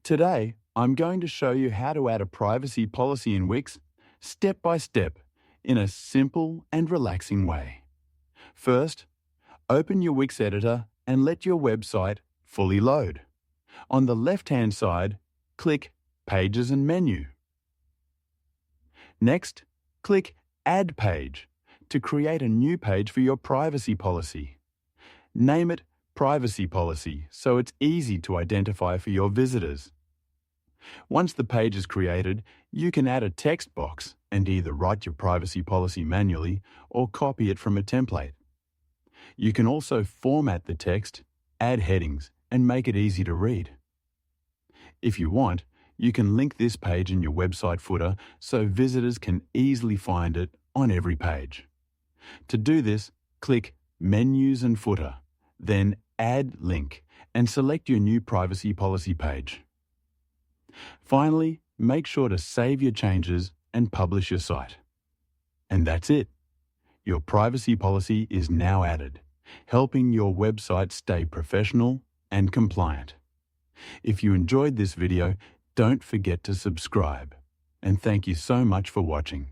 Today, I'm going to show you how to add a privacy policy in Wix step by step in a simple and relaxing way. First, open your Wix editor and let your website fully load. On the left-hand side, click Pages and Menu. Next, click Add Page to create a new page for your privacy policy. Name it Privacy Policy so it's easy to identify for your visitors. Once the page is created, you can add a text box and either write your privacy policy manually or copy it from a template. You can also format the text, add headings, and make it easy to read. If you want, you can link this page in your website footer so visitors can easily find it on every page. To do this, click Menus and Footer, then Add Link, and select your new privacy policy page. Finally, make sure to save your changes and publish your site. And that's it. Your privacy policy is now added, helping your website stay professional and compliant. If you enjoyed this video, don't forget to subscribe. And thank you so much for watching.